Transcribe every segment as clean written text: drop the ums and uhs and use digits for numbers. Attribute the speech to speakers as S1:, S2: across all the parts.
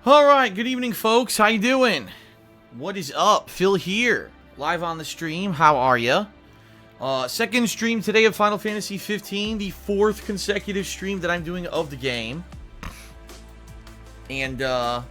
S1: Alright, good evening folks, how you doing? What is up? Phil here, live on the stream, how are ya? Second stream today of Final Fantasy 15, the fourth consecutive stream that I'm doing of the game. And, gonna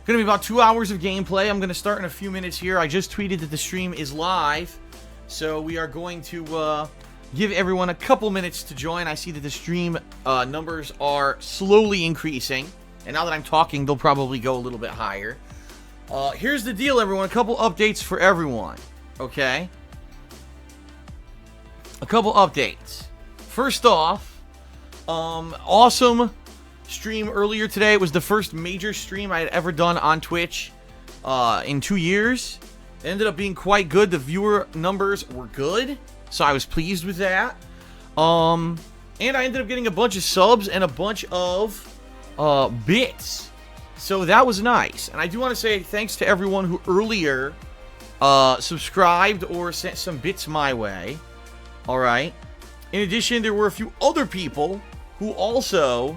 S1: be about 2 hours of gameplay. I'm gonna start in a few minutes here. I just tweeted that the stream is live, so we are going to, give everyone a couple minutes to join. I see that the stream, numbers are slowly increasing. And now that I'm talking, they'll probably go a little bit higher. Here's the deal, everyone. A couple updates for everyone. Okay? A couple updates. First off, awesome stream earlier today. It was the first major stream I had ever done on Twitch in 2 years. It ended up being quite good. The viewer numbers were good, so I was pleased with that. And I ended up getting a bunch of subs and a bunch of bits, so that was nice. And I do want to say thanks to everyone who earlier subscribed or sent some bits my way. Alright, in addition, there were a few other people who also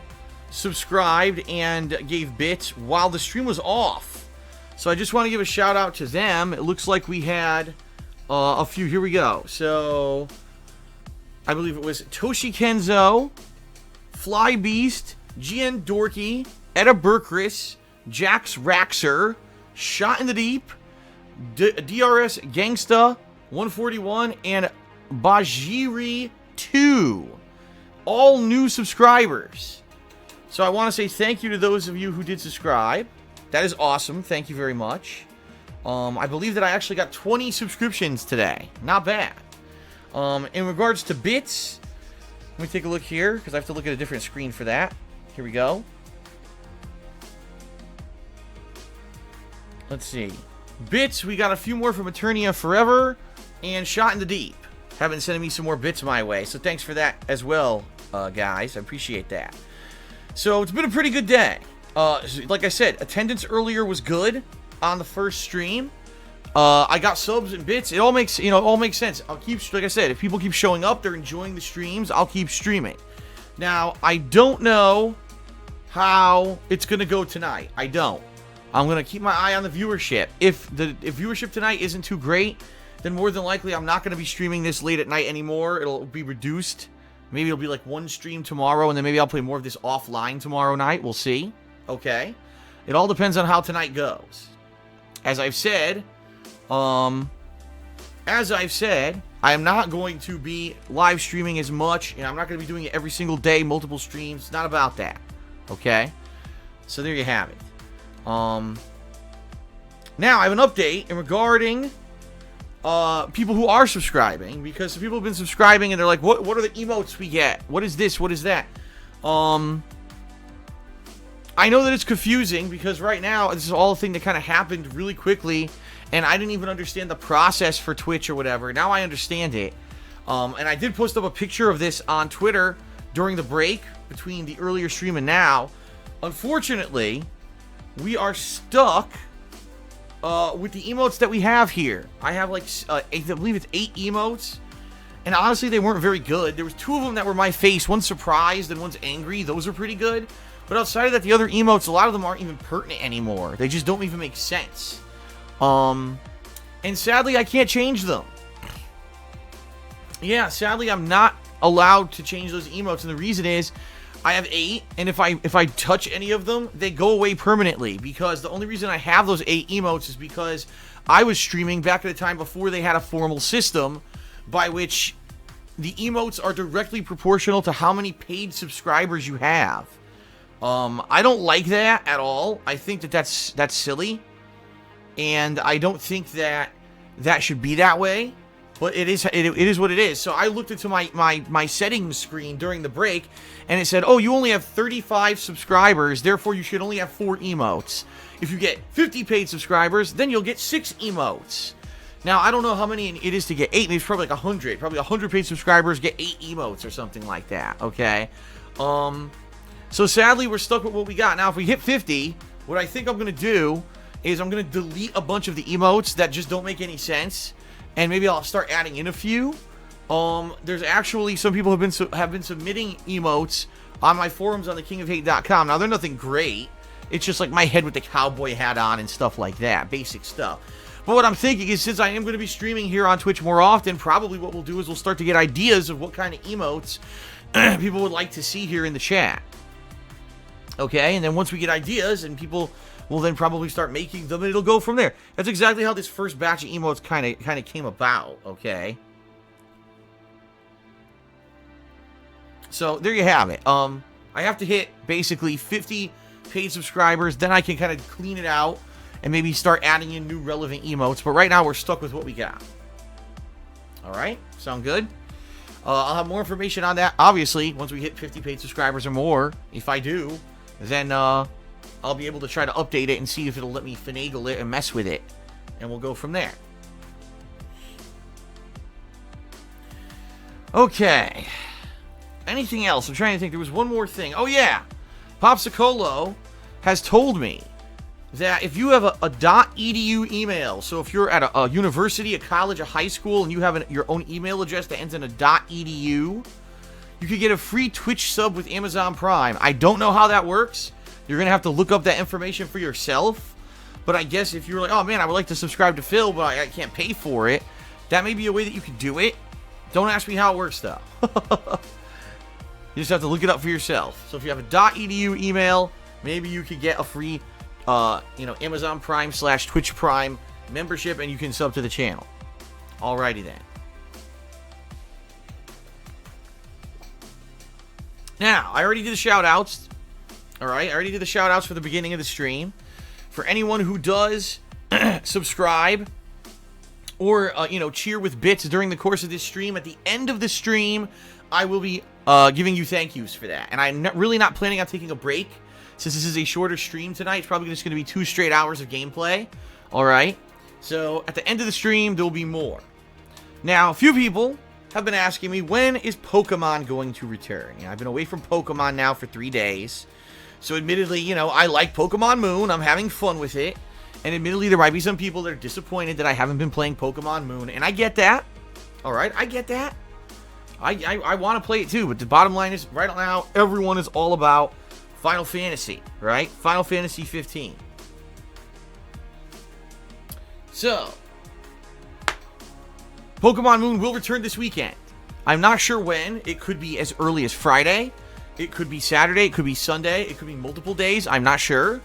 S1: subscribed and gave bits while the stream was off, so I just want to give a shout out to them. It looks like we had a few. Here we go. So I believe it was Toshi Kenzo, Fly Beast, GN Dorky, Etta Burkris, Jax Raxer, Shot in the Deep, DRS Gangsta 141, and Bajiri 2. All new subscribers. So I want to say thank you to those of you who did subscribe. That is awesome. Thank you very much. I believe that I actually got 20 subscriptions today. Not bad. In regards to bits, let me take a look here, because I have to look at a different screen for that. Here we go. Let's see. Bits, we got a few more from Eternia Forever and Shot in the Deep. Have been sending me some more bits my way, so thanks for that as well, guys. I appreciate that. So it's been a pretty good day. Like I said, attendance earlier was good on the first stream. I got subs and bits. It all makes, all makes sense. I'll keep, like I said, if people keep showing up, they're enjoying the streams, I'll keep streaming. Now, I don't know how it's going to go tonight. I don't. I'm going to keep my eye on the viewership. If viewership tonight isn't too great, then more than likely I'm not going to be streaming this late at night anymore. It'll be reduced. Maybe it'll be like one stream tomorrow, and then maybe I'll play more of this offline tomorrow night. We'll see. Okay? It all depends on how tonight goes. As I've said, I am not going to be live streaming as much, and I'm not going to be doing it every single day, multiple streams. It's not about that. Okay? So there you have it. Now I have an update regarding people who are subscribing, because some people have been subscribing and they're like, what are the emotes we get? What is this? What is that? I know that it's confusing because right now this is all a thing that kind of happened really quickly, and I didn't even understand the process for Twitch or whatever. Now I understand it. And I did post up a picture of this on Twitter during the break between the earlier stream and now. Unfortunately, we are stuck with the emotes that we have here. I have like, I believe it's 8 emotes. And honestly, they weren't very good. There was 2 of them that were my face. One's surprised and one's angry. Those are pretty good. But outside of that, the other emotes, a lot of them aren't even pertinent anymore. They just don't even make sense. And sadly, I can't change them. Yeah, sadly, I'm not allowed to change those emotes. And the reason is, I have 8, and if I touch any of them, they go away permanently. Because the only reason I have those 8 emotes is because I was streaming back at a time before they had a formal system by which the emotes are directly proportional to how many paid subscribers you have. I don't like that at all. I think that that's silly, and I don't think that should be that way. But it is what it is. So I looked into my settings screen during the break, and it said, oh, you only have 35 subscribers, therefore you should only have 4 emotes. If you get 50 paid subscribers, then you'll get 6 emotes. Now, I don't know how many it is to get 8. Maybe it's probably like 100. Probably 100 paid subscribers get 8 emotes or something like that, okay? So sadly, we're stuck with what we got. Now, if we hit 50, what I think I'm going to do is I'm going to delete a bunch of the emotes that just don't make any sense. And maybe I'll start adding in a few. There's actually some people have been submitting emotes on my forums on thekingofhate.com. Now, they're nothing great. It's just like my head with the cowboy hat on and stuff like that. Basic stuff. But what I'm thinking is, since I am going to be streaming here on Twitch more often, probably what we'll do is we'll start to get ideas of what kind of emotes people would like to see here in the chat. Okay, and then once we get ideas, and people will then probably start making them, and it'll go from there. That's exactly how this first batch of emotes kind of came about. Okay. So there you have it. I have to hit basically 50 paid subscribers, then I can kind of clean it out and maybe start adding in new relevant emotes. But right now we're stuck with what we got. All right, sound good? I'll have more information on that, obviously, once we hit 50 paid subscribers or more. If I do, then I'll be able to try to update it and see if it'll let me finagle it and mess with it. And we'll go from there. Okay. Anything else? I'm trying to think. There was one more thing. Oh, yeah. Popsicolo has told me that if you have a .edu email, so if you're at a university, a college, a high school, and you have your own email address that ends in a .edu, you could get a free Twitch sub with Amazon Prime. I don't know how that works. You're going to have to look up that information for yourself. But I guess if you're like, oh man, I would like to subscribe to Phil, but I can't pay for it, that may be a way that you could do it. Don't ask me how it works, though. You just have to look it up for yourself. So if you have a .edu email, maybe you could get a free Amazon Prime / Twitch Prime membership, and you can sub to the channel. Alrighty then. Now, I already did the shout-outs. Alright, I already did the shout-outs for the beginning of the stream. For anyone who does subscribe or, cheer with bits during the course of this stream, at the end of the stream, I will be giving you thank yous for that. And I'm really not planning on taking a break. Since this is a shorter stream tonight, it's probably just going to be 2 straight hours of gameplay. Alright? So, at the end of the stream, there will be more. Now, a few people have been asking me, when is Pokemon going to return? I've been away from Pokemon now for 3 days. So, admittedly, I like Pokemon Moon. I'm having fun with it. And admittedly, there might be some people that are disappointed that I haven't been playing Pokemon Moon. And I get that. Alright? I get that. I want to play it too. But the bottom line is, right now, everyone is all about Final Fantasy, right? Final Fantasy 15. So, Pokemon Moon will return this weekend. I'm not sure when. It could be as early as Friday. It could be Saturday. It could be Sunday. It could be multiple days. I'm not sure.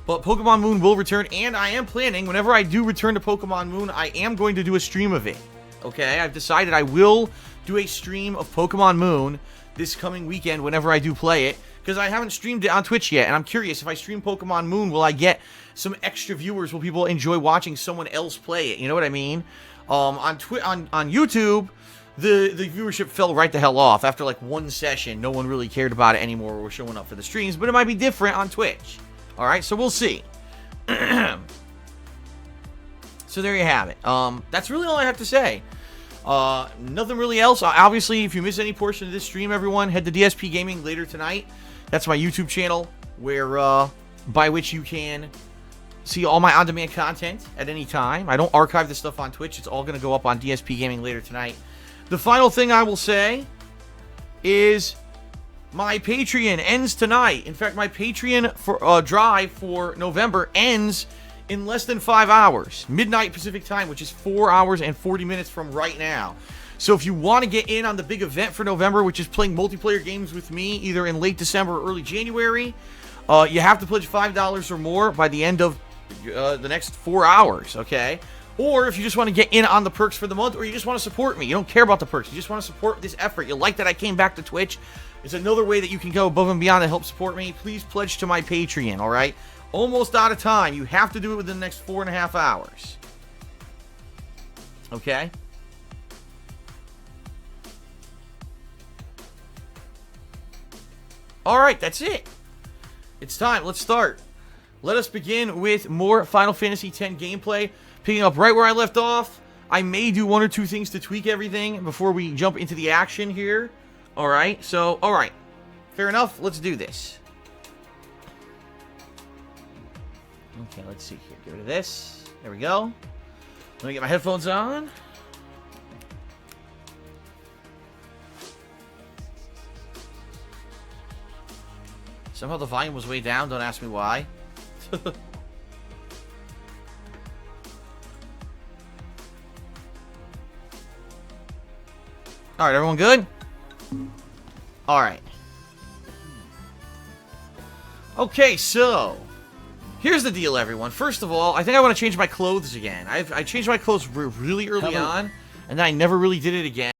S1: But Pokemon Moon will return, and I am planning, whenever I do return to Pokemon Moon, I am going to do a stream of it. Okay? I've decided I will do a stream of Pokemon Moon this coming weekend whenever I do play it. Because I haven't streamed it on Twitch yet, and I'm curious, if I stream Pokemon Moon, will I get some extra viewers? Will people enjoy watching someone else play it? You know what I mean? On YouTube, the viewership fell right the hell off. After like one session, no one really cared about it anymore or were showing up for the streams, but it might be different on Twitch. Alright, so we'll see. So there you have it. That's really all I have to say. Nothing really else. Obviously, if you miss any portion of this stream, everyone, head to DSP Gaming later tonight. That's my YouTube channel, where by which you can see all my on-demand content at any time. I don't archive this stuff on Twitch. It's all going to go up on DSP Gaming later tonight. The final thing I will say is my Patreon ends tonight. In fact, my Patreon for drive for November ends in less than 5 hours. Midnight Pacific time, which is 4 hours and 40 minutes from right now. So if you want to get in on the big event for November, which is playing multiplayer games with me, either in late December or early January, you have to pledge $5 or more by the end of the next 4 hours, okay? Or if you just want to get in on the perks for the month, or you just want to support me, you don't care about the perks, you just want to support this effort, you like that I came back to Twitch, it's another way that you can go above and beyond to help support me. Please pledge to my Patreon, alright? Almost out of time. You have to do it within the next 4.5 hours. Okay? Alright, that's it. It's time. Let's start. Let us begin with more Final Fantasy X gameplay. Picking up right where I left off. I may do 1 or 2 things to tweak everything before we jump into the action here. Alright, so, alright. Fair enough. Let's do this. Okay, let's see here. Get rid of this. There we go. Let me get my headphones on. Somehow the volume was way down. Don't ask me why. Alright, everyone good? Alright. Okay, so... here's the deal, everyone. First of all, I think I want to change my clothes again. I changed my clothes really early on, and then I never really did it again.